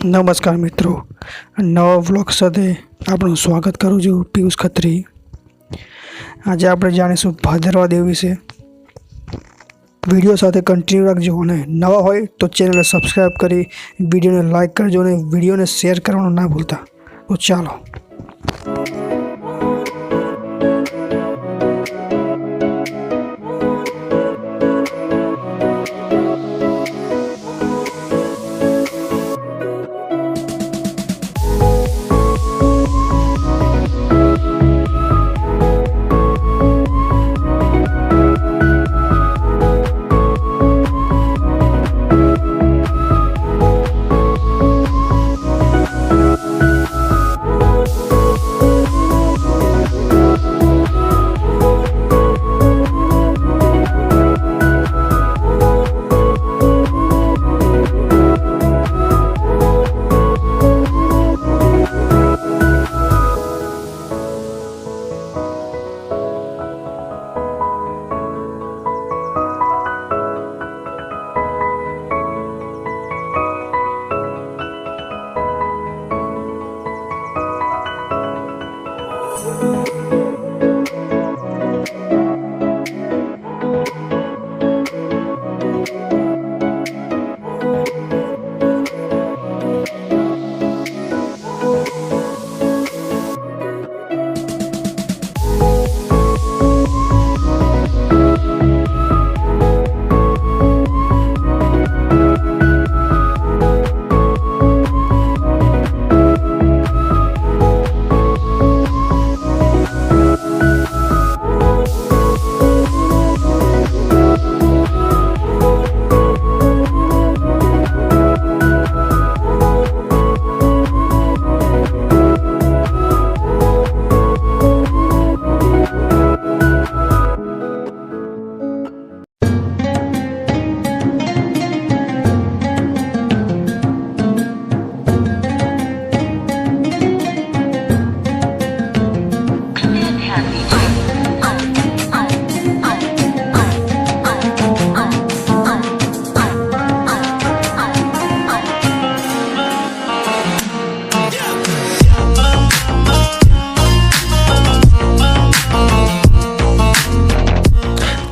નમસ્કાર મિત્રો, નવા વ્લોગ સાથે આપણું સ્વાગત કરું છું. પિયુષ ખત્રી. આજે આપણે જાણીશું ભાદરવા દેવ વિશે. વિડીયો સાથે કન્ટિન્યુ રાખજો અને નવા હોય તો ચેનલને સબસ્ક્રાઈબ કરી વિડીયોને લાઇક કરજો અને વિડીયોને શેર કરવાનું ના ભૂલતા. તો ચાલો.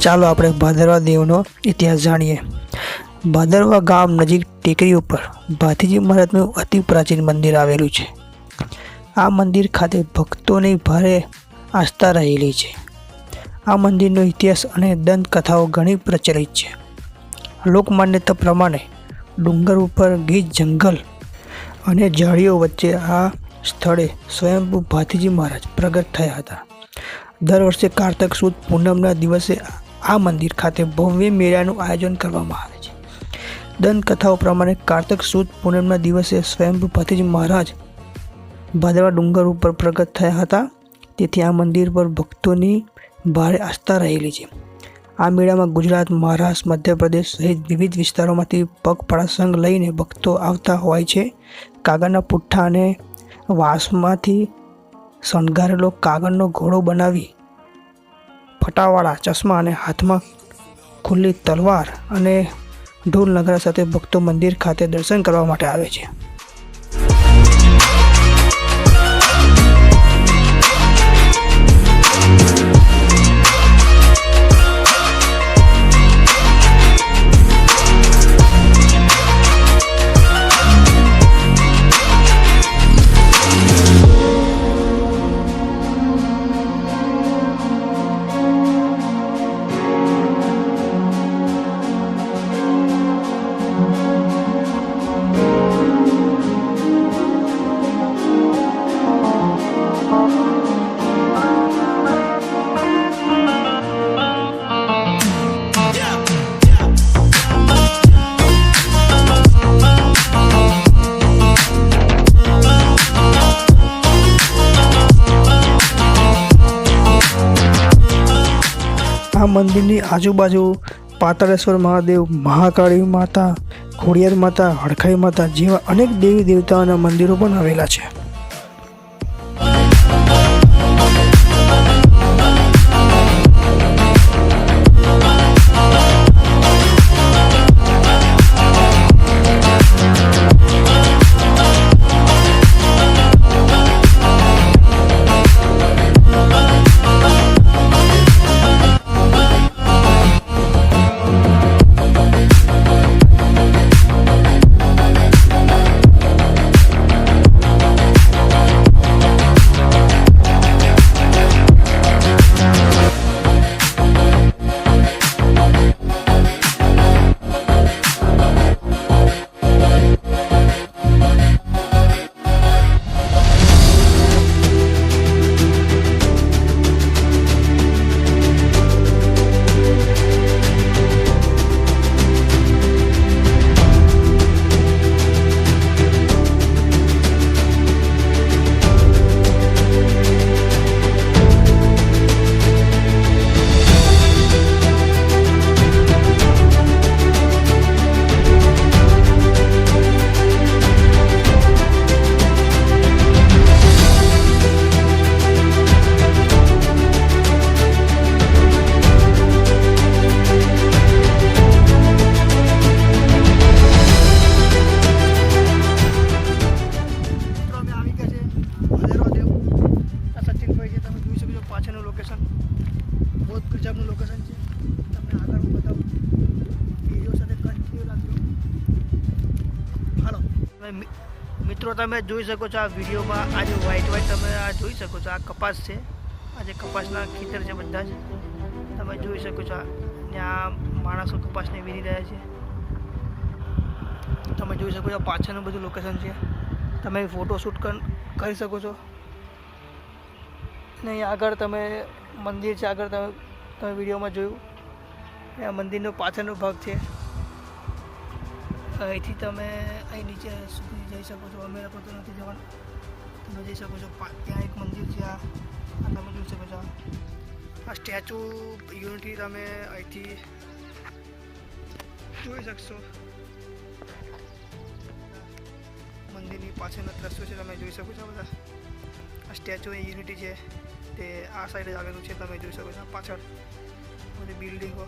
ચાલો આપણે ભાદરવા દેવનો ઇતિહાસ જાણીએ. ભાદરવા ગામ નજીક ટેકરી ઉપર ભાથીજી મહારાજનું અતિ પ્રાચીન મંદિર આવેલું છે. આ મંદિર ખાતે ભક્તોની ભારે આસ્થા રહેલી છે. આ મંદિરનો ઇતિહાસ અને દંતકથાઓ ઘણી પ્રચલિત છે. લોકમાન્યતા પ્રમાણે ડુંગર ઉપર ગીચ જંગલ અને ઝાડીઓ વચ્ચે આ સ્થળે સ્વયંભૂ ભાથીજી મહારાજ પ્રગટ થયા હતા. દર વર્ષે કારતક સુદ પૂનમના દિવસે આ મંદિર ખાતે ભવ્ય મેળાનું આયોજન કરવામાં આવે છે. દંતકથાઓ પ્રમાણે કારતક સુદ પૂનમના દિવસે સ્વયંભૂ ભાથીજી મહારાજ ભાદરવા ડુંગર ઉપર પ્રગટ થયા હતા. તેથી આ મંદિર પર ભક્તોની ભારે આસ્થા રહેલી છે. આ મેળામાં ગુજરાત, મહારાષ્ટ્ર, મધ્યપ્રદેશ સહિત વિવિધ વિસ્તારોમાંથી પગપાળા સંઘ લઈને ભક્તો આવતા હોય છે. કાગળના પુઠ્ઠા અને વાંસમાંથી શણગારેલો કાગળનો ઘોડો બનાવી ફટાવાળા ચશ્મા અને હાથમાં ખુલ્લી તલવાર અને ઢોલ નગારા સાથે ભક્તો મંદિર ખાતે દર્શન કરવા માટે આવે છે. આ મંદિરની આજુબાજુ પાતાળેશ્વર મહાદેવ, મહાકાળી માતા, ખોડિયાર માતા, હડખાઈ માતા જેવા અનેક દેવી દેવતાઓના મંદિરો પણ આવેલા છે. મિત્રો તમે જોઈ શકો છો આ વિડીયોમાં આ જે વ્હાઈટ તમે આ જોઈ શકો છો, આ કપાસ છે. આ જે કપાસના ખેતર છે બધા જ તમે જોઈ શકો છો. ત્યાં માણસો કપાસને વીણી રહ્યા છે. તમે જોઈ શકો છો પાછળનું બધું લોકેશન છે. તમે ફોટોશૂટ કરી શકો છો. ને અહીં આગળ તમે મંદિર છે, આગળ તમે વિડીયોમાં જોયું. આ મંદિરનો પાછળનો ભાગ છે. અહીંથી તમે અહીં નીચે સુધી જઈ શકો છો. અમે લોકો તો નથી જવાનું. તમે જઈ શકો છો. ત્યાં એક મંદિર છે. આ તમે જોઈ શકો છો. આ સ્ટેચ્યુ યુનિટી તમે અહીંથી જોઈ શકશો. મંદિરની પાછળનો દ્રશ્યો છે, તમે જોઈ શકો છો. બધા આ સ્ટેચ્યુ યુનિટી છે તે આ સાઈડ જ આવેલું છે. તમે જોઈ શકો છો પાછળ બધી બિલ્ડિંગો.